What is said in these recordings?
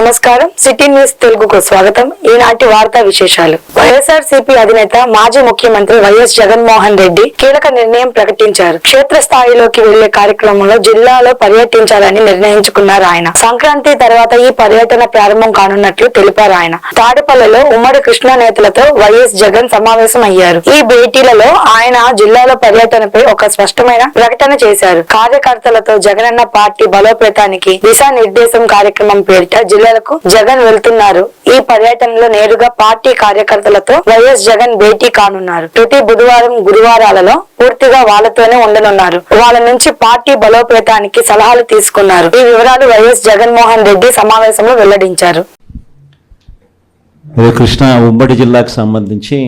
నమస్కారం. City news తెలుగుకు స్వాగతం. ఈనాటి వార్తా విశేషాలు. వైఎస్ఆర్సీపీ అధినేత మాజీ ముఖ్యమంత్రి వైఎస్ జగన్మోహన్ రెడ్డి కీలక నిర్ణయం ప్రకటించారు. క్షేత్రస్థాయిలోకి వెళ్లే కార్యక్రమంలో జిల్లాలో పర్యటించాలని నిర్ణయించుకున్నారు ఆయన. సంక్రాంతి తర్వాత ఈ పర్యటన ప్రారంభం కానున్నట్లు తెలిపారు ఆయన. తాడేపల్లిలో ఉమ్మడి కృష్ణా నేతలతో వైఎస్ జగన్ సమావేశం అయ్యారు. ఈ భేటీలలో ఆయన జిల్లాలో పర్యటనపై ఒక స్పష్టమైన ప్రకటన చేశారు. కార్యకర్తలతో జగనన్న పార్టీ బలోపేతానికి దిశానిర్దేశం కార్యక్రమం పేరిట జిల్లాలకు జగన్ వెళ్తున్నారు. ఈ పర్యటనలో నేరుగా పార్టీ కార్యకర్తలతో వైఎస్ జగన్ భేటీ కానున్నారు. ప్రతి బుధవారం గురువారాలలో పూర్తిగా వాళ్ళతోనే ఉండనున్నారు. వాళ్ళ నుంచి పార్టీ బలోపేతానికి సలహాలు తీసుకున్నారు. ఈ వివరాలు వైఎస్ జగన్మోహన్ రెడ్డి సమావేశంలో వెల్లడించారు. కృష్ణా ఉమ్మడి జిల్లాకు సంబంధించి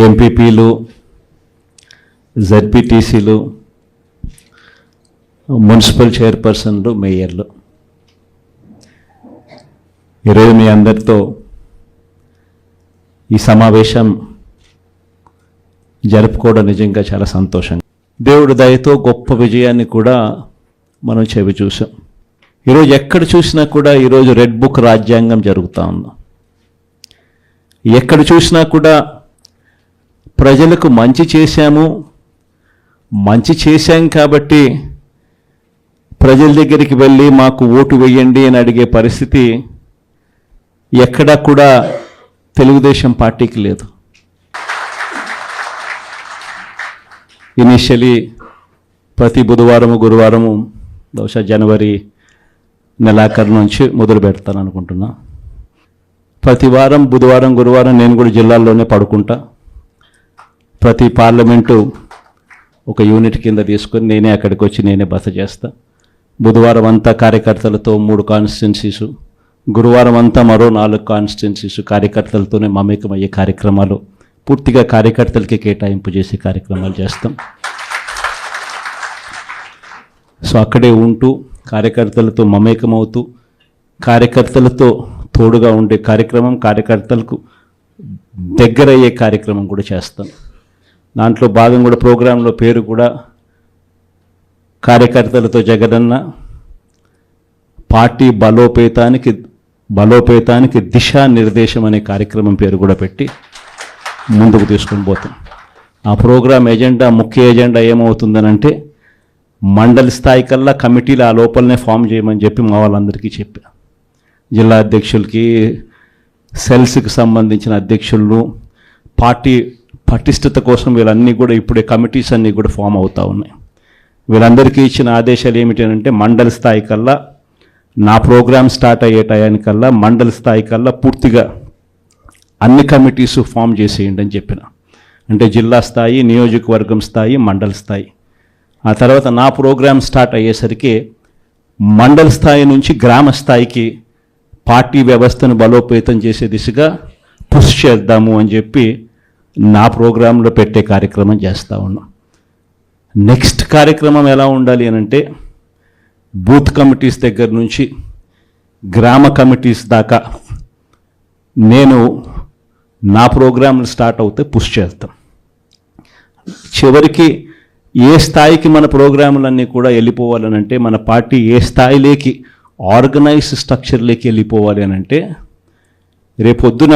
ఎంపీపీలు, జెడ్పీటీసీలు, మున్సిపల్ చైర్పర్సన్లు, మేయర్లు ఈరోజు మీ అందరితో ఈ సమావేశం జరుపుకోవడం నిజంగా చాలా సంతోషంగా. దేవుడి దయతో గొప్ప విజయాన్ని కూడా మనం చెవి చూసాం. ఈరోజు ఎక్కడ చూసినా కూడా ఈరోజు రెడ్ బుక్ రాజ్యాంగం జరుగుతూ ఉంది. ఎక్కడ చూసినా కూడా ప్రజలకు మంచి చేశాం కాబట్టి ప్రజల దగ్గరికి వెళ్ళి మాకు ఓటు వేయండి అని అడిగే పరిస్థితి ఎక్కడా కూడా తెలుగుదేశం పార్టీకి లేదు. ఇనిషియలీ ప్రతి బుధవారము గురువారము బహుశా జనవరి నెలాఖరు నుంచి మొదలు పెడతాను అనుకుంటున్నా. ప్రతి వారం బుధవారం గురువారం నేను కూడా జిల్లాల్లోనే పడుకుంటా. ప్రతి పార్లమెంటు ఒక యూనిట్ కింద తీసుకొని నేనే అక్కడికి వచ్చి నేనే బస చేస్తా. బుధవారం అంతా కార్యకర్తలతో 3 కాన్స్టిట్యున్సీసు, గురువారం అంతా మరో 4 కాన్స్టిట్యున్సీసు కార్యకర్తలతోనే మమేకమయ్యే కార్యక్రమాలు, పూర్తిగా కార్యకర్తలకి కేటాయింపు చేసే కార్యక్రమాలు చేస్తాం. సో అక్కడే ఉంటూ కార్యకర్తలతో మమేకమవుతూ కార్యకర్తలతో తోడుగా ఉండే కార్యక్రమం, కార్యకర్తలకు దగ్గరయ్యే కార్యక్రమం కూడా చేస్తాం. దాంట్లో భాగం కూడా ప్రోగ్రాంలో పేరు కూడా కార్యకర్తలతో జగనన్న పార్టీ బలోపేతానికి దిశానిర్దేశం అనే కార్యక్రమం పేరు కూడా పెట్టి ముందుకు తీసుకొని పోతాం. ఆ ప్రోగ్రాం ఎజెండా, ముఖ్య ఎజెండా ఏమవుతుందనంటే మండల స్థాయి కల్లా కమిటీలు ఆ లోపలనే ఫామ్ చేయమని చెప్పి మా వాళ్ళందరికీ చెప్పా. జిల్లా అధ్యక్షులకి, సెల్స్కి సంబంధించిన అధ్యక్షులను, పార్టీ పటిష్టత కోసం వీళ్ళన్నీ కూడా ఇప్పుడే కమిటీస్ అన్నీ కూడా ఫామ్ అవుతూ ఉన్నాయి. వీళ్ళందరికీ ఇచ్చిన ఆదేశాలు ఏమిటంటే మండల స్థాయి కల్లా నా ప్రోగ్రాం స్టార్ట్ అయ్యే టయానికల్లా మండల స్థాయి కల్లా పూర్తిగా అన్ని కమిటీస్ ఫామ్ చేసేయండి అని చెప్పిన. అంటే జిల్లా స్థాయి, నియోజకవర్గం స్థాయి, మండల స్థాయి. ఆ తర్వాత నా ప్రోగ్రాం స్టార్ట్ అయ్యేసరికి మండల స్థాయి నుంచి గ్రామ స్థాయికి పార్టీ వ్యవస్థను బలోపేతం చేసే దిశగా పుష్ చేద్దాము అని చెప్పి నా ప్రోగ్రాంలో పెట్టే కార్యక్రమం చేస్తూ ఉన్నాం. నెక్స్ట్ కార్యక్రమం ఎలా ఉండాలి అనంటే బూత్ కమిటీస్ దగ్గర నుంచి గ్రామ కమిటీస్ దాకా నేను నా ప్రోగ్రాంలు స్టార్ట్ అవుతే పుష్ చేస్తాం. చివరికి ఏ స్థాయికి మన ప్రోగ్రాములన్నీ కూడా వెళ్ళిపోవాలనంటే, మన పార్టీ ఏ స్థాయిలోకి ఆర్గనైజ్ స్ట్రక్చర్లోకి వెళ్ళిపోవాలి అనంటే, రేపొద్దున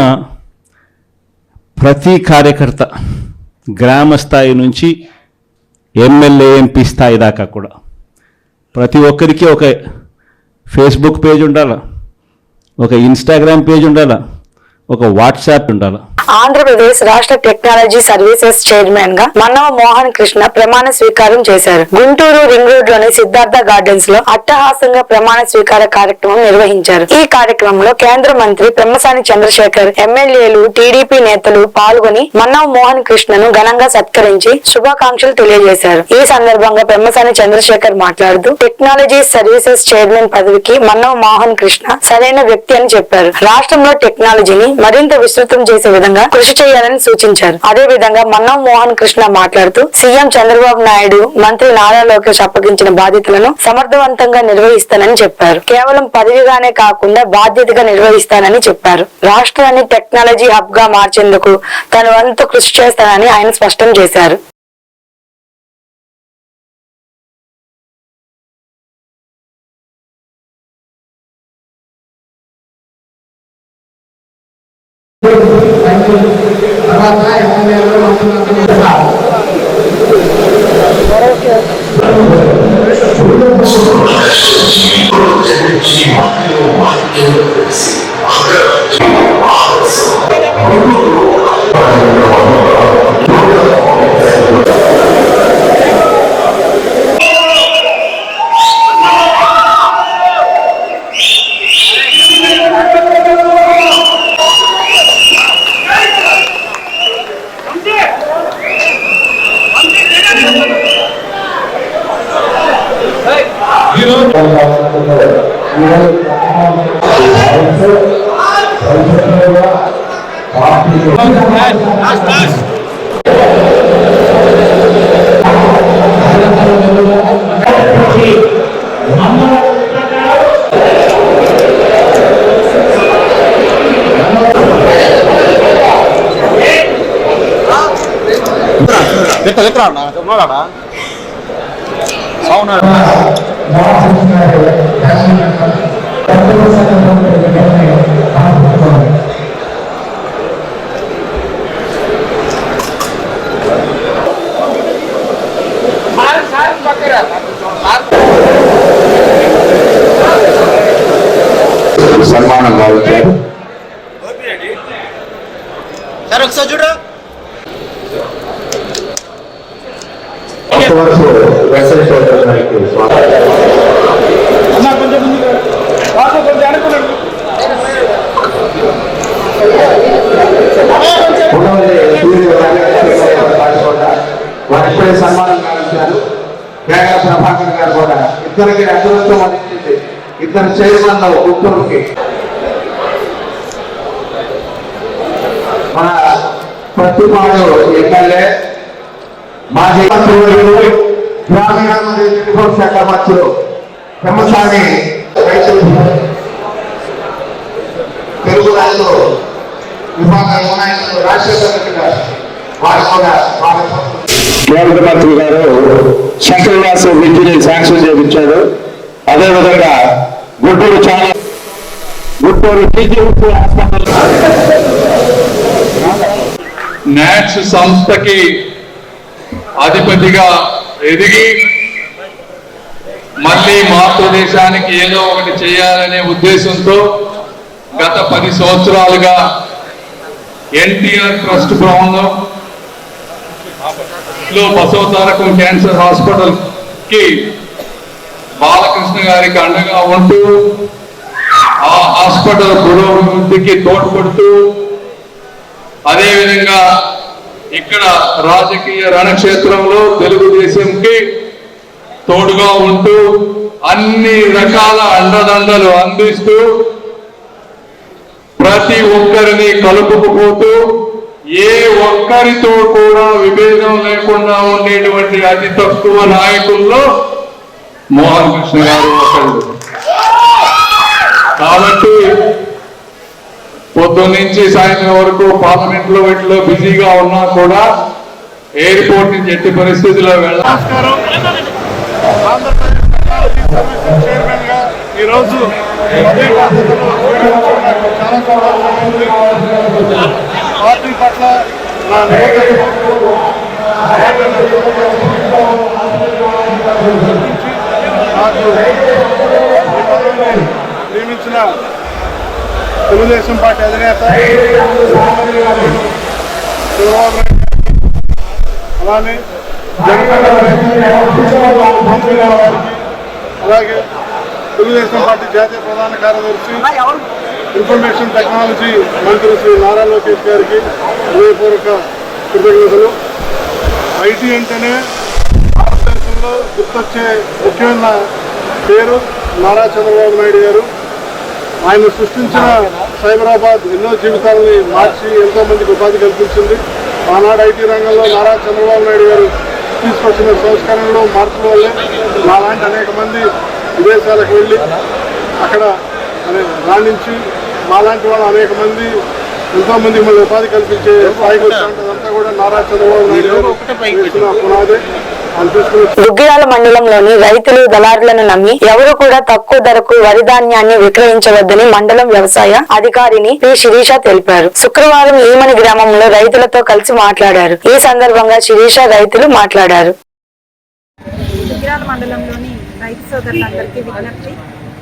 ప్రతి కార్యకర్త గ్రామ స్థాయి నుంచి ఎమ్మెల్యే, ఎంపీ స్థాయి దాకా కూడా ప్రతి ఒక్కరికి ఒక ఫేస్బుక్ పేజ్ ఉండాలా, ఒక ఇన్స్టాగ్రామ్ పేజ్ ఉండాలా, ఒక వాట్సాప్ ఉండాలా. ఆంధ్రప్రదేశ్ రాష్ట్ర టెక్నాలజీ సర్వీసెస్ చైర్మన్ గా మన్నవ మోహన్ కృష్ణ ప్రమాణ స్వీకారం చేశారు. గుంటూరు రింగ్ రోడ్ లోని సిద్ధార్థ గార్డెన్స్ లో అట్టహాసంగా ప్రమాణ స్వీకార కార్యక్రమం నిర్వహించారు. ఈ కార్యక్రమంలో కేంద్ర మంత్రి పెమ్మసాని చంద్రశేఖర్, ఎమ్మెల్యేలు, టీడీపీ నేతలు పాల్గొని మన్నవ మోహన్ కృష్ణను ఘనంగా సత్కరించి శుభాకాంక్షలు తెలియజేశారు. ఈ సందర్భంగా పెమ్మసాని చంద్రశేఖర్ మాట్లాడుతూ టెక్నాలజీ సర్వీసెస్ చైర్మన్ పదవికి మన్నవ మోహన్ కృష్ణ సరైన వ్యక్తి అని చెప్పారు. రాష్ట్రంలో టెక్నాలజీని మరింత విస్తృతం చేసే విధంగా కృషి చేయాలని సూచించారు. అదే విధంగా మన్నవ మోహన్ కృష్ణ మాట్లాడుతూ సీఎం చంద్రబాబు నాయుడు, మంత్రి నారా లోకేష్ అప్పగించిన బాధ్యతలను సమర్థవంతంగా నిర్వహిస్తానని చెప్పారు. కేవలం పదవిగానే కాకుండా బాధ్యతగా నిర్వహిస్తానని చెప్పారు. రాష్ట్రాన్ని టెక్నాలజీ హబ్ గా మార్చేందుకు తన వంతు కృషి చేస్తానని ఆయన స్పష్టం చేశారు. సన్మానం కావచ్చు సార్, ఒకసారి చూడు. వారిపై సన్మానం గావించారు. కేఆర్ ప్రభాకర్ గారు కూడా ఇద్దరికి అదృష్టం అందించింది. ఇద్దరు చైర్మన్లు గుంటూరుకి మన పత్తిపాడు ఎమ్మెల్యే మాజీ గ్రామీణ మరియు యూనిఫామ్ శాఖ మంత్రులు బ్రహ్మసాని తెలుగు రాష్ట్ర విభాగ నాయకులు రాజశేఖర గారు వారు కూడా కేంద్ర మంత్రి గారు శంకరవాస బ్రిడ్జిని శాంక్షన్ చేయించారు. అదేవిధంగా గుంటూరు హాస్పిటల్ నాట్స్ సంస్థకి అధిపతిగా ఎదిగి మళ్ళీ మాతృదేశానికి ఏదో ఒకటి చేయాలనే ఉద్దేశంతో గత 10 సంవత్సరాలుగా ఎన్టీఆర్ ట్రస్ట్ భవనంలో బసవతారకం క్యాన్సర్ హాస్పిటల్ కి బాలకృష్ణ గారికి అండగా ఉంటూ ఆ హాస్పిటల్ పురోభివృద్ధికి తోడ్పడుతూ అదేవిధంగా ఇక్కడ రాజకీయ రణక్షేత్రంలో తెలుగుదేశంకి తోడుగా ఉంటూ అన్ని రకాల అండదండలు అందిస్తూ ప్రతి ఒక్కరిని కలుపుకుపోతూ ఏ ఒక్కరితో కూడా విభేదం లేకుండా ఉండేటువంటి అతి తక్కువ నాయకుల్లో మోహన్ కృష్ణ గారు ఒకరు. కాబట్టి పొద్దున్న నుంచి సాయంత్రం వరకు పార్లమెంట్ లో వీటిలో బిజీగా ఉన్నా కూడా ఎయిర్పోర్ట్ నుంచి ఎట్టి పరిస్థితుల్లో ఈరోజు పార్టీ పట్ల నియమించిన తెలుగుదేశం పార్టీ అధినేత చంద్రబాబు నాయుడు అలానే అలాగే తెలుగుదేశం పార్టీ జాతీయ ప్రధాన కార్యదర్శి ఇన్ఫర్మేషన్ టెక్నాలజీ మంత్రి శ్రీ నారా లోకేష్ గారికి హృదయపూర్వక కృతజ్ఞతలు. ఐటీ అంటేనే భారతదేశంలో గుర్తొచ్చే ముఖ్యమైన పేరు నారా చంద్రబాబు నాయుడు గారు. ఆయన సృష్టించిన సైబరాబాద్ ఎన్నో జీవితాలని మార్చి ఎంతో మందికి ఉపాధి కల్పించింది. ఆనాడు ఐటీ రంగంలో నారా చంద్రబాబు నాయుడు గారు తీసుకొచ్చిన సంస్కరణలు మార్పుల వల్లే నాలాంటి అనేక మంది విదేశాలకు వెళ్ళి అక్కడ రాణించి మాలాంటి వాళ్ళు అనేక మంది ఎంతో మంది మళ్ళీ ఉపాధి కల్పించే స్థాయికి వచ్చినదంతా కూడా నారా చంద్రబాబు నాయుడు గారు వేసిన పునాదే. దుగ్గిరాల మండలంలోని రైతులు దళారులను నమ్మి ఎవరు కూడా తక్కువ ధరకు వరి ధాన్యాన్ని విక్రయించవద్దని మండలం వ్యవసాయ అధికారిని పి శిరీష తెలిపారు. శుక్రవారం ఈమని గ్రామంలో రైతులతో కలిసి మాట్లాడారు. ఈ సందర్భంగా శిరీష రైతులు మాట్లాడారు. దుగ్గిరాల మండలంలోని రైతు సోదరులందరికీ విజ్ఞప్తి.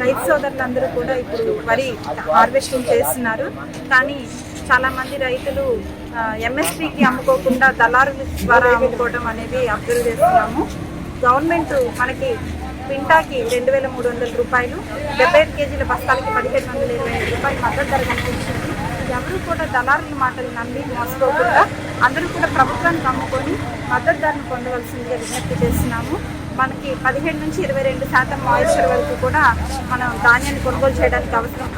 రైతు సోదరులందరూ కూడా ఇప్పుడు వరి హార్వెస్టింగ్ చేస్తున్నారు. కానీ చాలా మంది రైతులు ఎంఎస్పీకి అమ్ముకోకుండా దళారుల ద్వారా అమ్ముకోవడం అనేది అబ్జర్వ్ చేస్తున్నాము. గవర్నమెంట్ మనకి క్వింటాకి 2,300 రూపాయలు, 75 కేజీల బస్తాలకి 1,725 రూపాయలు మద్దతు ధర కల్పించింది. ఎవరు కూడా దళారుల మాటలు నమ్మి మోసపోకుండా అందరూ కూడా ప్రభుత్వానికి అమ్ముకొని మద్దతు ధరను పొందవలసిందిగా విజ్ఞప్తి చేస్తున్నాము. మనకి 17 నుంచి 22% మాయిశ్చర్ వరకు కూడా మనం ధాన్యాన్ని కొనుగోలు చేయడానికి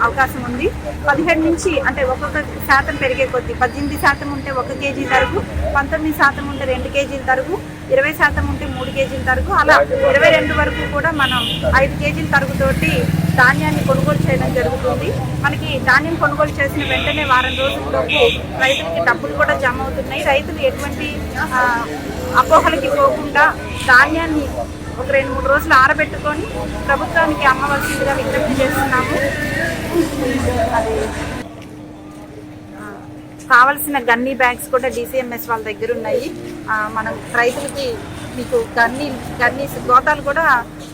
అవకాశం ఉంది. 17 నుంచి అంటే ఒక్కొక్క శాతం పెరిగే కొద్దీ 18% ఉంటే 1 కేజీ తరుగు, 19% ఉంటే 2 కేజీల తరుగు, 20% ఉంటే 3 కేజీల తరుగు, అలా 22 వరకు కూడా మనం 5 కేజీల తరుగుతోటి ధాన్యాన్ని కొనుగోలు చేయడం జరుగుతుంది. మనకి ధాన్యం కొనుగోలు చేసిన వెంటనే వారం రోజుల్లోపు రైతులకి డబ్బులు కూడా జమ అవుతున్నాయి. రైతులు ఎటువంటి అపోహలకి పోకుండా ధాన్యాన్ని ఒక 2-3 రోజులు ఆరబెట్టుకొని ప్రభుత్వానికి అమ్మవలసిందిగా విజ్ఞప్తి చేస్తున్నాము. కావలసిన గన్నీ బ్యాగ్స్ కూడా DCMS వాళ్ళ దగ్గర ఉన్నాయి. మనం రైతులకి మీకు గన్నీ గోతాలు కూడా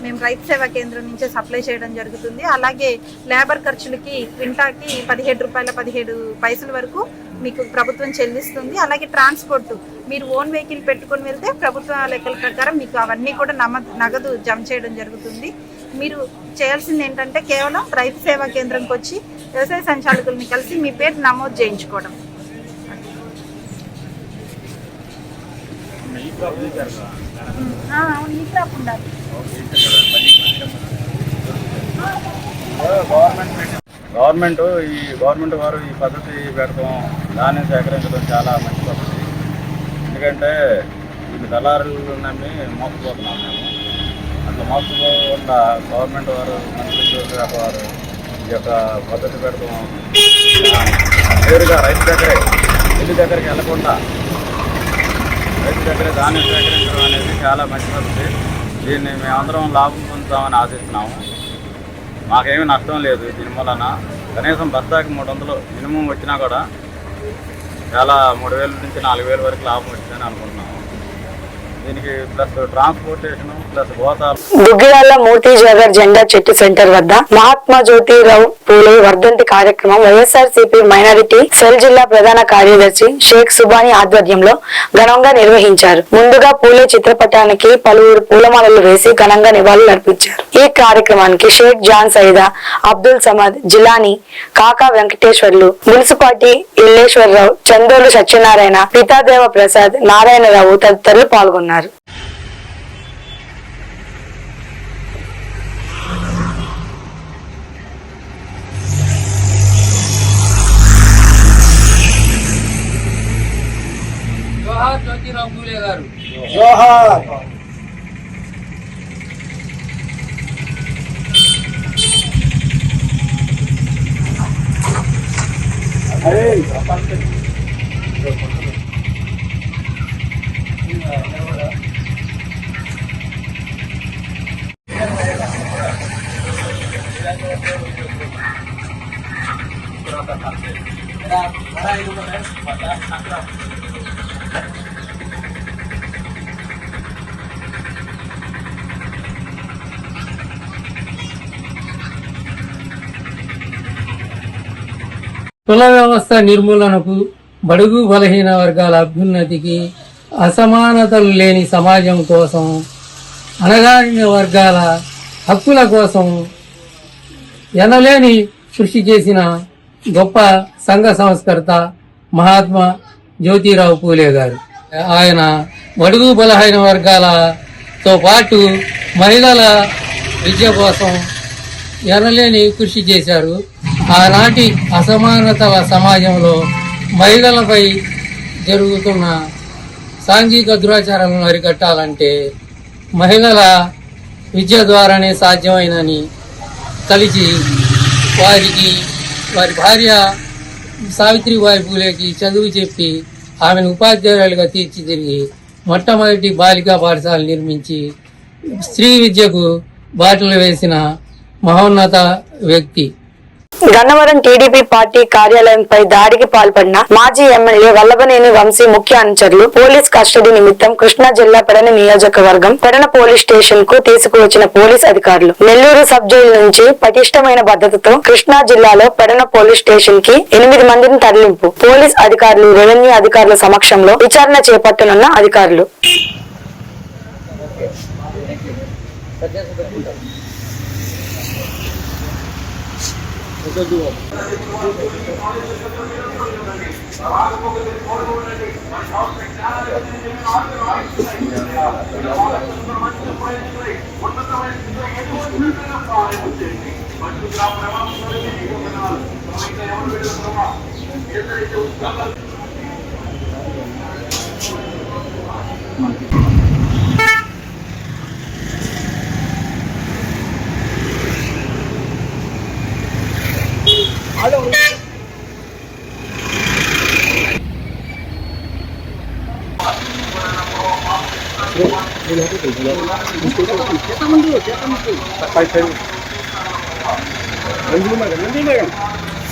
మేము రైతు సేవా కేంద్రం నుంచే సప్లై చేయడం జరుగుతుంది. అలాగే లేబర్ ఖర్చులకి క్వింటాకి 17 రూపాయల 17 పైసల వరకు మీకు ప్రభుత్వం చెల్లిస్తుంది. అలాగే ట్రాన్స్పోర్ట్ మీరు ఓన్ వెహికల్ పెట్టుకొని వెళ్తే ప్రభుత్వ లెక్కల ప్రకారం మీకు అవన్నీ కూడా నగదు జమ చేయడం జరుగుతుంది. మీరు చేయాల్సింది ఏంటంటే కేవలం రైతు సేవా కేంద్రంకి వచ్చి వ్యవసాయ సంచాలకుల్ని కలిసి మీ పేరు నమోదు చేయించుకోవడం. అవును, ఈ క్రాప్ ఉండాలి. గవర్నమెంట్ వారు ఈ పద్ధతి పెడతాం, ధాన్యం సేకరించడం చాలా మంచి పద్ధతి. ఎందుకంటే వీళ్ళు దళారులు నమ్మి మోసపోతున్నాం మేము. అట్లా మోసపోకుండా గవర్నమెంట్ వారు మంత్రి వారు ఈ యొక్క పద్ధతి పెడతాం నేరుగా రైతు దగ్గరే ఇల్లు దగ్గరికి వెళ్లకుండా రైతు దగ్గరే ధాన్యం సేకరించడం అనేది చాలా మంచి పద్ధతి. దీన్ని మేమందరం లాభం పొందుతామని ఆశిస్తున్నాము. మాకేమీ నష్టం లేదు దీని వలన. కనీసం బస్తాకి 300 మినిమం వచ్చినా కూడా చాలా 3,000 నుంచి 4,000 వరకు లాభం వచ్చిందని అనుకుంటున్నాము. దీనికి ప్లస్ ట్రాన్స్పోర్టేషన్ ప్లస్ గోతాలు. దుగ్గిరాల మూర్తి జగర్ జెండా చెట్టు సెంటర్ వద్ద మహాత్మా జ్యోతిరావు పూలే వర్ధంతి కార్యక్రమం వైఎస్ఆర్సీపీ మైనారిటీ సెల్ జిల్లా ప్రధాన కార్యదర్శి షేక్ సుబానీ ఆధ్వర్యంలో ఘనంగా నిర్వహించారు. ముందుగా పూలే చిత్రపటానికి పలువురు పూలమాలలు వేసి ఘనంగా నివాళులు అర్పించారు. ఈ కార్యక్రమానికి షేక్ జాన్ సైదా, అబ్దుల్ సమద్, జిలానీ, కాకా వెంకటేశ్వర్లు, మున్సిపాలిటీ ఇల్లేశ్వరరావు, చందోలు సత్యనారాయణ, పితాదేవ ప్రసాద్, నారాయణరావు తదితరులు పాల్గొన్నారు. జోహార్ జ్యోతిరావు పూలే గారు. జోహార్. కుల వ్యవస్థ నిర్మూలనకు, బడుగు బలహీన వర్గాల అభ్యున్నతికి, అసమానతలు లేని సమాజం కోసం, అణగారిన వర్గాల హక్కుల కోసం ఎనలేని కృషి చేసిన గొప్ప సంఘ సంస్కర్త మహాత్మా జ్యోతిరావు పూలే గారు. ఆయన బడుగు బలహీన వర్గాలతో పాటు మహిళల విద్య కోసం ఎనలేని కృషి చేశారు. ఆనాటి అసమానతల సమాజంలో మహిళలపై జరుగుతున్న సాంఘిక దురాచారాలను అరికట్టాలంటే మహిళల విద్య ద్వారానే సాధ్యమైనని కలిసి వారి భార్య సావిత్రిబాయి పూలేకి చదువు చెప్పి ఆమెను ఉపాధ్యాయులుగా తీర్చిదిద్ది మొట్టమొదటి బాలికా పాఠశాల నిర్మించి స్త్రీ విద్యకు బాటలు వేసిన మహోన్నత వ్యక్తి. గన్నవరం టీడీపీ పార్టీ కార్యాలయంపై దాడికి పాల్పడిన మాజీ ఎమ్మెల్యే వల్లభనేని వంశీ ముఖ్య అనుచరులు పోలీస్ కస్టడీ నిమిత్తం కృష్ణా జిల్లా పెడన నియోజకవర్గం పెడన పోలీస్ స్టేషన్ కు తీసుకువచ్చిన పోలీస్ అధికారులు. నెల్లూరు సబ్ జైలు నుంచి పటిష్టమైన భద్రతతో కృష్ణా జిల్లాలో పెడన పోలీస్ స్టేషన్ కి 8 మందిని తరలింపు. పోలీస్ అధికారులు, రెవెన్యూ అధికారుల సమక్షంలో విచారణ చేపట్టనున్న అధికారులు.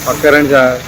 పక్కరండి సార్.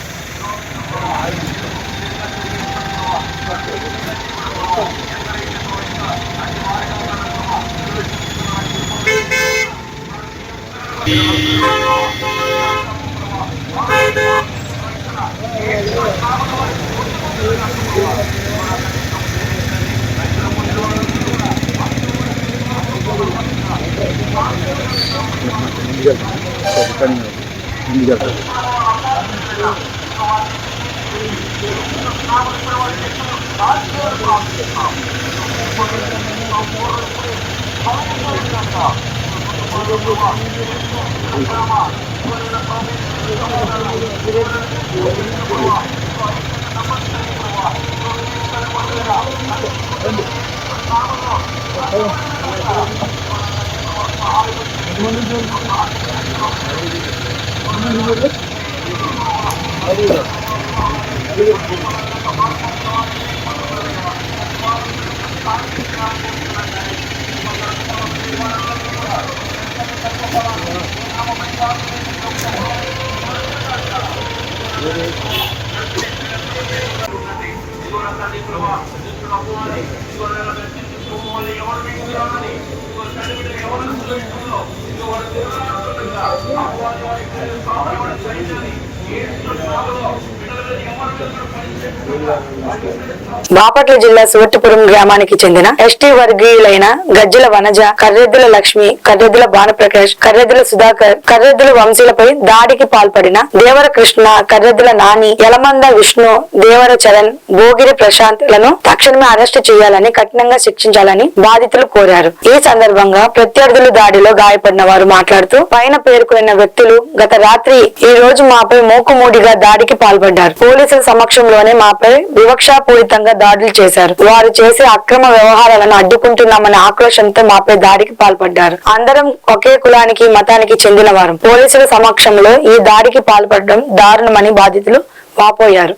బాపట్ల జిల్లా శివట్టిపురం గ్రామానికి చెందిన ఎస్టీ వర్గీయులైన గజ్జల వనజ, కర్రెద్దుల లక్ష్మి, కర్రెద్దుల భానుప్రకాష్, కర్రెద్దుల సుధాకర్, కర్రెద్దుల వంశీలపై దాడికి పాల్పడిన దేవర కృష్ణ, కర్రెద్దుల నాని, యలమంద విష్ణు, దేవర చరణ్, భోగిరి ప్రశాంత్ లను తక్షణమే అరెస్టు చేయాలని, కఠినంగా శిక్షించాలని బాధితులు కోరారు. ఈ సందర్భంగా ప్రత్యర్థుల దాడిలో గాయపడిన వారు మాట్లాడుతూ పైన పేర్కొన్న వ్యక్తులు గత రాత్రి ఈ రోజు మాపై మూకుమూడిగా దాడికి పాల్పడ్డారు. పోలీసుల సమక్షంలోనే మాపై వివక్షాపూరితంగా దాడులు చేశారు. వారు చేసే అక్రమ వ్యవహారాలను అడ్డుకుంటున్నామన్న ఆక్రోశంతో మాపై దాడికి పాల్పడ్డారు. అందరం ఒకే కులానికి, మతానికి చెందిన వారు. పోలీసుల సమక్షంలో ఈ దాడికి పాల్పడడం దారుణమని బాధితులు వాపోయారు.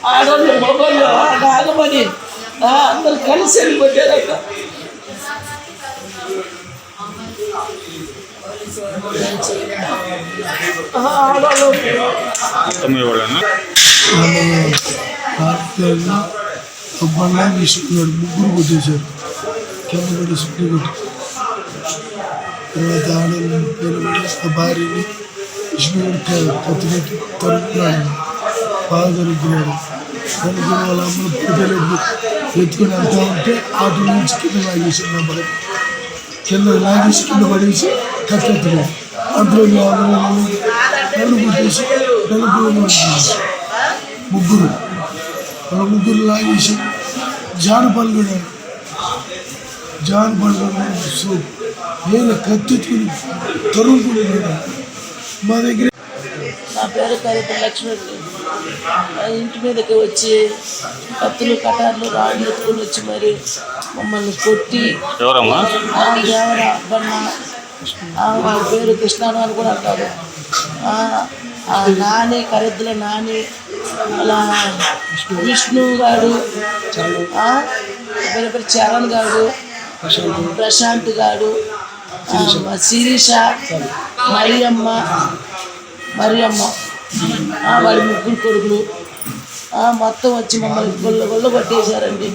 ఆడవాళ్ళు మొబైల్లో ఆగమని అందరు కలిసి వెళ్ళిపోయారట. విష్ణుగారు ముగ్గురు కొట్టేశారు. కింద పడి సుట్టి కొట్టి తర్వాత ఆడవాళ్ళ పేరు పడి భార్యని విష్ణుగారు కత్తి పెట్టి తరుపుతున్నాడు. బాగా దొరికినాడు. దొరికిన వాళ్ళ అమ్మను పిల్లలు ఎత్తుకుని వెళ్తా ఉంటే ఆటో నుంచి కింద లాగేసి కింద లాగేసి కింద పడేసి కత్తెత్తున్నాడు. అందులో కళ్ళు కొట్టేసి ముగ్గురు వాళ్ళ ముగ్గురు లాగేసి జాన్ పల్గొడారు. నేను కత్తెత్తుకుని తరుముకుని మా దగ్గర. నా పేరు కరిపల్లి లక్ష్మి. ఇంటి మీదకి వచ్చి కత్తులు కటార్లు రాళ్ళు ఎత్తుకొని వచ్చి మరి మమ్మల్ని కొట్టి దేవర అబ్బన్న వాళ్ళ పేరు కృష్ణాను అని కూడా అంటారు. నాని కరెద్దుల నాని అలా విష్ణు గారు, పేరు చరణ్ గారు, ప్రశాంత్ గారు, శిరీష, మరియమ్మ వాళ్ళ ముగ్గురు కొడుకులు మొత్తం వచ్చి మమ్మల్ని గొల్ల కొట్టేశారండి.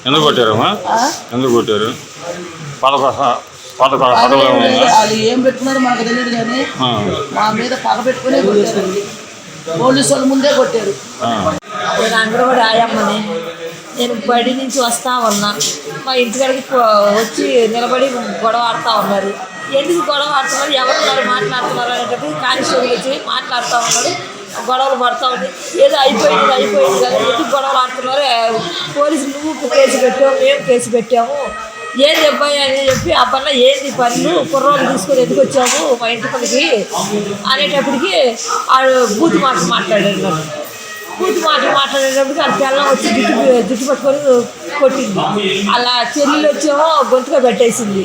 ఎందుకు కొట్టారమ్మా? ఎందుకు కొట్టారు? వాళ్ళు ఏం పెట్టుకున్నారో మాకు తెలియదు కానీ మా మీద పగ పెట్టుకునే కొట్టారండి. పోలీసు వాళ్ళ ముందే కొట్టారు. నేను అంగన్వాడి ఆయమ్మని. నేను బడి నుంచి వస్తా ఉన్నా, మా ఇంటికాడికి వచ్చి నిలబడి గొడవ ఆడుతూ ఉన్నారు. ఎందుకు గొడవ ఆడుతున్నారు, ఎవరున్నారు మాట్లాడుతున్నారు అనేటప్పుడు కానిస్టేబుల్ వచ్చి మాట్లాడుతూ ఉన్నారు. గొడవలు పడుతూ ఉంది. ఏదో అయిపోయింది కదా, ఎందుకు గొడవలు ఆడుతున్నారు, పోలీసులు నువ్వు కేసు పెట్టావు, మేము కేసు పెట్టాము, ఏంది అబ్బాయి అని చెప్పి అబ్బన్న ఏంది పనులు కుర్రోళ్ళు తీసుకొని ఎందుకు వచ్చాము మా ఇంటి పనికి అనేటప్పటికి వాళ్ళు బూతు మాటలు మాట్లాడారు. బూతు మాటలు మాట్లాడేటప్పటికి వాళ్ళ పిల్లం వచ్చి జుట్టు పట్టుకొని కొట్టింది. అలా చెల్లెలు వచ్చేమో గొంతుగా పెట్టేసింది.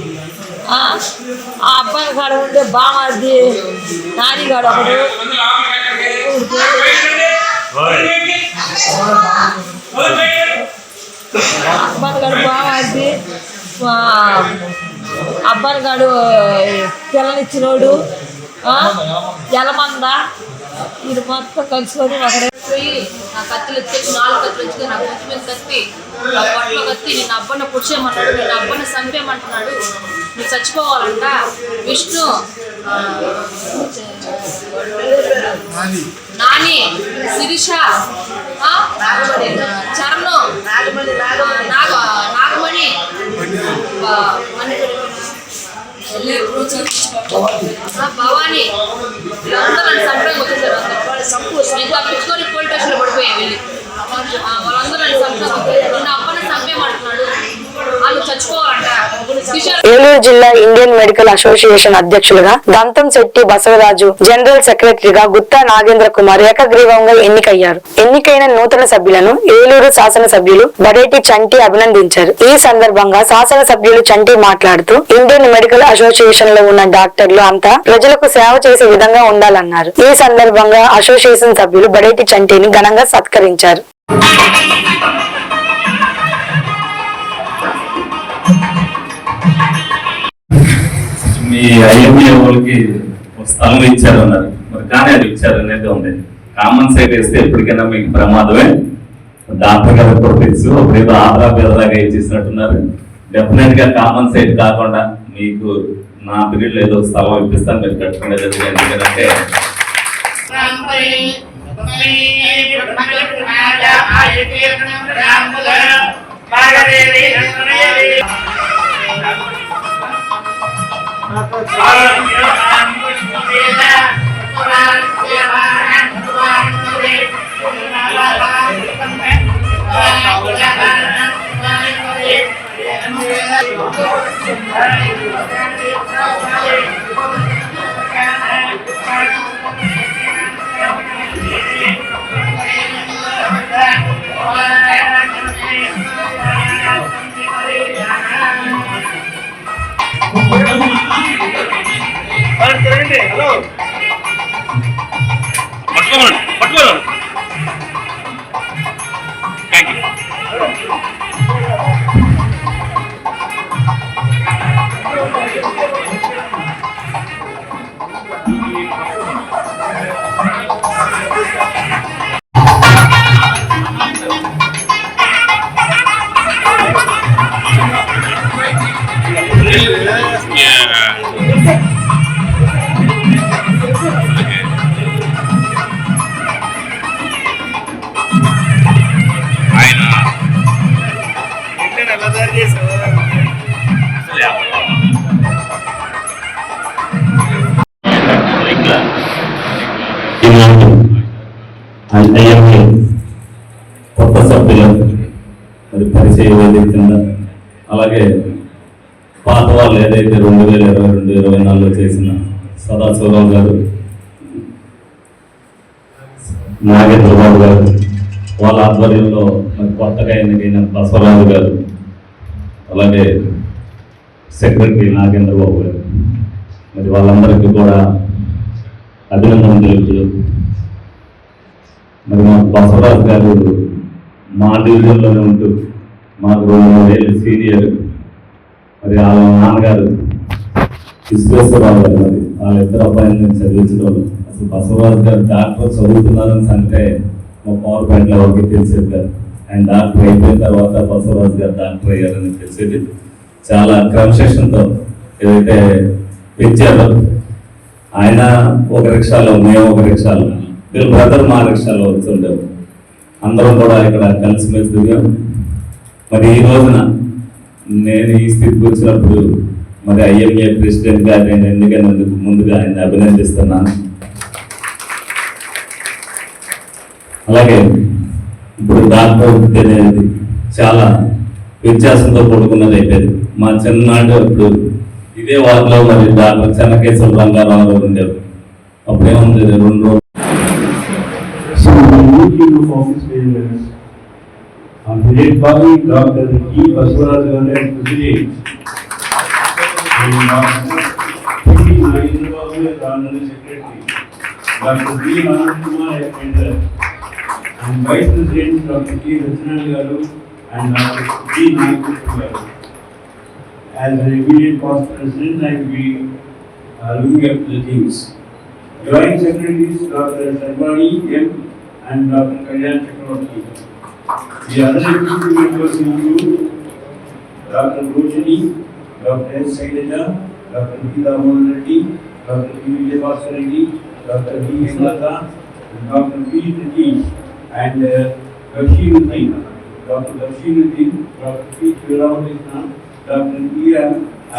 ఆ అబ్బాయి కాడ ఉండే బామాది నానిగాడు ఒకడు, అబ్బాయి గారు బామాది, అబ్బాయి గారు పిల్లనిచ్చినోడు, జలమంద, ఇది మొత్తం కలుసుకొని ఒకడే నా కత్తులు వచ్చేసి 4 కత్తులు వచ్చి నా కొంచెం మీద కత్తి నా పట్ల కత్తి నేను అబ్బన్న పుడిచేయమన్నాడు, నేను అబ్బన్న చంపేయమంటున్నాడు, నువ్వు చచ్చిపోవాలంట. విష్ణు, నాని, శిరీష, చరణు, నాగమణి, భవానీ, అందరూ నన్ను చంపడానికి వచ్చేసారు. ఇంకా పిచ్చుకొని పోలీస్ స్టేషన్లో పడిపోయాయి వెళ్ళి. వాళ్ళందరూ నన్ను చంపడానికి నిన్న అప్పని చంపేయమంటున్నాడు, వాళ్ళు చచ్చిపోవాలంట. ఏలూరు జిల్లా ఇండియన్ మెడికల్ అసోసియేషన్ అధ్యక్షులుగా దంతం శెట్టి బసవరాజు, జనరల్ సెక్రటరీగా గుత్తా నాగేంద్ర కుమార్ ఏకగ్రీవంగా ఎన్నికయ్యారు. ఎన్నికైన నూతన సభ్యులను ఏలూరు శాసనసభ్యులు బడేటి చంటి అభినందించారు. ఈ సందర్భంగా శాసనసభ్యులు చంటి మాట్లాడుతూ ఇండియన్ మెడికల్ అసోసియేషన్ లో ఉన్న డాక్టర్లు అంతా ప్రజలకు సేవ చేసే విధంగా ఉండాలన్నారు. ఈ సందర్భంగా అసోసియేషన్ సభ్యులు బడేటి చంటిని ఘనంగా సత్కరించారు. మీ ఐఎంఏ వాళ్ళకి స్థలం ఇచ్చారు అన్నారు, మరి కానీ అది ఇచ్చారు అనేది ఉంది. కామన్ సైట్ వేస్తే ఎప్పటికైనా మీకు ప్రమాదమే. డాక్టర్ గారు కూడా తెలుసు, అప్పుడేదో ఆధార పేదలాగా ఇచ్చేసినట్టున్నారు. డెఫినెట్ గా కామన్ సైట్ కాకుండా మీకు నా పీరియడ్ లో ఏదో స్థలం ఇప్పిస్తాను, మీరు కట్టుకునేది. ఎందుకంటే ఐఎంఏ కొత్త సభ్యులు మరి పరిచయ వేదిక కింద, అలాగే పాత వాళ్ళు ఏదైతే 2022-24లో చేసిన సదాశివరావు గారు, నాగేంద్రబాబు గారు, వాళ్ళ ఆధ్వర్యంలో మరి కొత్తగా ఎన్నికైన బసవరాజు గారు, అలాగే సెక్రటరీ నాగేంద్రబాబు గారు, మరి వాళ్ళందరికీ కూడా అభినందనలు తెలుపుతూ, మరి మా బసవరాజు గారు మా డివిజన్లోనే ఉంటూ మాకు 2-3 ఏళ్ళు సీనియర్. మరి వాళ్ళ నాన్నగారు విశ్వేశ్వరరావు గారు, మరి వాళ్ళిద్దరు అబ్బాయిని చదివించడం, అసలు బసవరాజు గారు డాక్టర్ చదువుతున్నారని అంటే మా పవర్ పాయింట్లో ఎవరికి తెలిసేది కాదు. ఆయన డాక్టర్ అయిపోయిన తర్వాత బసవరాజు గారు డాక్టర్ అయ్యారని తెలిసేది. చాలా క్రమశిక్షణతో ఏదైతే పెంచారో, ఆయన ఒక రిక్షాలో, మేము ఒక రిక్షాలో, వీళ్ళ బ్రదర్ మా రిక్షాలో వచ్చుండేవారు. అందరం కూడా ఇక్కడ కలిసిమెలిసి దిగాం. మరి ఈ రోజున నేను ఈ స్థితికి వచ్చినప్పుడు మరి ఐఎంఏ ప్రెసిడెంట్ గా నేను ఎన్నికైనందుకు ముందుగా ఆయన అభినందిస్తున్నాను. అలాగే ఇప్పుడు డాక్టర్ అనేది చాలా వ్యత్యాసంతో కూడుకున్నది అయిపోయింది. మా చిన్ననాడు ఇప్పుడు ఇదే వార్డులో మరి డాక్టర్ చెన్నకేశ్వర రంగారావు గారు ఉండేవారు. అప్పుడేముంది 2 రోజులు. డాక్టర్ ఈ Basavaraju garu secretary, doctor B Anand Kumar and Vice President Dr. K. Ratnal Garu and Dr. G. Naikuppu Garu. As the immediate past President, I will be looking at the things. Joint Secretaries Dr. Sarvani M. and Dr. Kalyan Chakravarti. The other executive members include Dr. Roshni, Dr. S. Sailaja, Dr. Geeta Mohan Reddy, Dr. P. Vijayabhaswar Reddy, Dr. B. Hemlata, and Dr. P. Pratish. And Bashiruddin, Dr. Bashiruddin, Dr. P. Ramakrishna, Dr. P.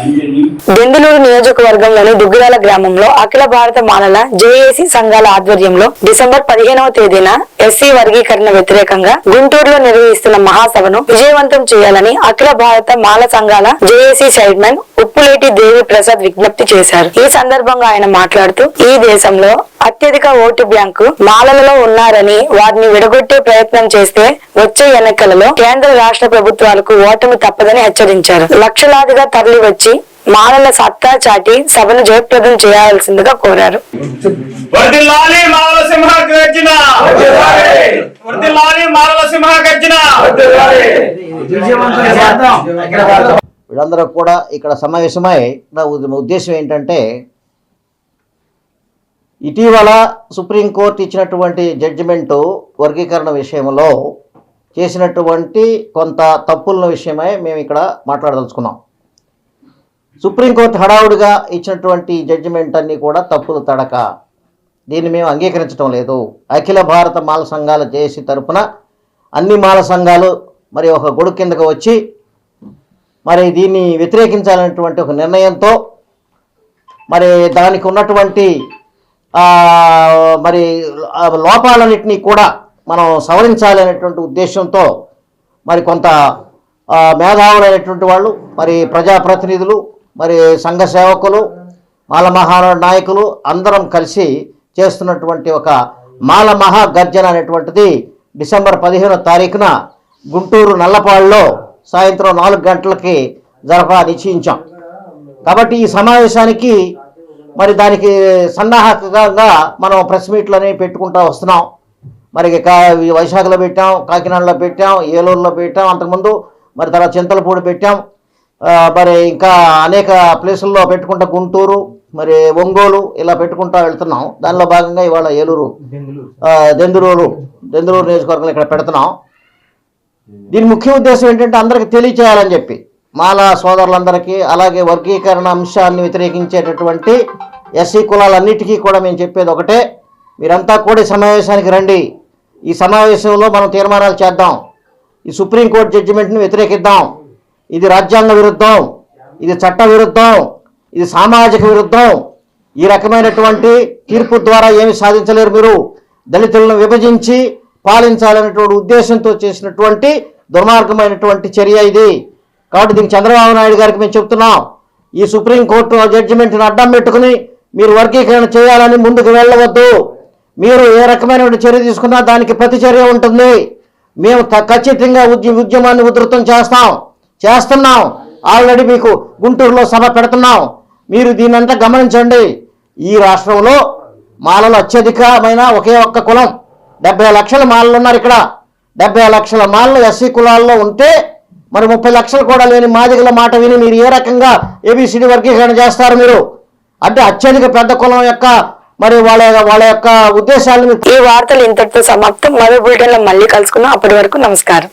Anjani. Denduluru నియోజకవర్గంలోని దుగ్గిరాల గ్రామంలో అఖిల భారత మాలల JAC సంఘాల ఆధ్వర్యంలో December 15వ తేదీన SC వర్గీకరణ వ్యతిరేకంగా గుంటూరులో నిర్వహిస్తున్న మహాసభను విజయవంతం చేయాలని అఖిల భారత మాల సంఘాల జేఏసీ చైర్మన్ ఉప్పులేటి దేవి ప్రసాద్ విజ్ఞప్తి చేశారు. ఈ సందర్భంగా ఆయన మాట్లాడుతూ, ఈ దేశంలో అత్యధిక ఓటు బ్యాంకు మాలలలో ఉన్నారని, వారిని విడగొట్టే ప్రయత్నం చేస్తే వచ్చే ఎన్నికలలో కేంద్ర రాష్ట్ర ప్రభుత్వాలకు ఓటమి తప్పదని హెచ్చరించారు. లక్షలాదిగా తరలి వచ్చి మాలల సత్తా చాటి సభను జయప్రదం చేయాల్సిందిగా కోరారు. వీళ్ళందరూ కూడా ఇక్కడ సమావేశమై నా ఉద్దేశం ఏంటంటే, ఇటీవల సుప్రీంకోర్టు ఇచ్చినటువంటి జడ్జిమెంటు వర్గీకరణ విషయంలో చేసినటువంటి కొంత తప్పుల విషయమై మేము ఇక్కడ మాట్లాడదలుచుకున్నాం. సుప్రీంకోర్టు హడావుడిగా ఇచ్చినటువంటి జడ్జిమెంట్ అన్నీ కూడా తప్పులు తడక, దీన్ని మేము అంగీకరించడం లేదు. అఖిల భారత మాల సంఘాల జేఏసీ తరపున అన్ని మాల సంఘాలు మరి ఒక గొడుగు కిందకు వచ్చి మరి దీన్ని వ్యతిరేకించాలనేటువంటి ఒక నిర్ణయంతో మరి దానికి ఉన్నటువంటి మరి లోపాలన్నింటినీ కూడా మనం సవరించాలి అనేటువంటి ఉద్దేశంతో మరి కొంత మేధావులైనటువంటి వాళ్ళు, మరి ప్రజాప్రతినిధులు, మరి సంఘ సేవకులు, మాల మహానాడు నాయకులు అందరం కలిసి చేస్తున్నటువంటి ఒక మాల మహాగర్జన అనేటువంటిది డిసెంబర్ 15వ తారీఖున గుంటూరు నల్లపాడులో సాయంత్రం 4 గంటలకి నిశ్చయించాం. కాబట్టి ఈ సమావేశానికి మరి దానికి సన్నాహకంగా మనం ప్రెస్ మీట్లని పెట్టుకుంటూ వస్తున్నాం. మరి వైశాఖలో పెట్టాం, కాకినాడలో పెట్టాం, ఏలూరులో పెట్టాం, అంతకుముందు మరి తర్వాత చింతలపూడి పెట్టాం, మరి ఇంకా అనేక ప్లేసుల్లో పెట్టుకుంటా, గుంటూరు, మరి ఒంగోలు ఇలా పెట్టుకుంటా వెళ్తున్నాం. దానిలో భాగంగా ఇవాళ ఏలూరు, దెందులూరు నియోజకవర్గంలో ఇక్కడ పెడుతున్నాం. దీని ముఖ్య ఉద్దేశం ఏంటంటే అందరికీ తెలియచేయాలని చెప్పి, మాలా సోదరులందరికీ, అలాగే వర్గీకరణ అంశాన్ని వ్యతిరేకించేటటువంటి ఎస్సీ కులాలన్నిటికీ కూడా మేము చెప్పేది ఒకటే, మీరంతా కూడా సమావేశానికి రండి. ఈ సమావేశంలో మనం తీర్మానాలు చేద్దాం. ఈ సుప్రీంకోర్టు జడ్జిమెంట్ని వ్యతిరేకిద్దాం. ఇది రాజ్యాంగ విరుద్ధం, ఇది చట్ట విరుద్ధం, ఇది సామాజిక విరుద్ధం. ఈ రకమైనటువంటి తీర్పు ద్వారా ఏమి సాధించలేరు మీరు. దళితులను విభజించి పాలించాలనేటువంటి ఉద్దేశంతో చేసినటువంటి దుర్మార్గమైనటువంటి చర్య ఇది. కాబట్టి దీనికి చంద్రబాబు నాయుడు గారికి మేము చెప్తున్నాం, ఈ సుప్రీంకోర్టు జడ్జిమెంట్ని అడ్డం పెట్టుకుని మీరు వర్గీకరణ చేయాలని ముందుకు వెళ్ళవద్దు. మీరు ఏ రకమైనటువంటి చర్య తీసుకున్నా దానికి ప్రతిచర్య ఉంటుంది. మేము ఖచ్చితంగా ఉద్యమాన్ని ఉధృతం చేస్తున్నాం. ఆల్రెడీ మీకు గుంటూరులో సభ పెడుతున్నాం. మీరు దీన్నంతా గమనించండి. ఈ రాష్ట్రంలో మాలలు అత్యధికమైన ఒకే ఒక్క కులం, 70 లక్షల మాలలు ఉన్నారు. ఇక్కడ 70 లక్షల మాలలు ఎస్సీ కులాల్లో ఉంటే మరి 30 లక్షలు కూడా లేని మాదిగల మాట విని మీరు ఏ రకంగా ఏబిసిడి వర్గీకరణ చేస్తారు? మీరు అంటే అత్యధిక పెద్ద కులం యొక్క మరి వాళ్ళ యొక్క ఉద్దేశాలను. ఈ వార్తలు ఇంతటితో సమాప్తం. మరో బులెటిన్లో మళ్ళీ కలుసుకుందాం. అప్పటి వరకు నమస్కారం.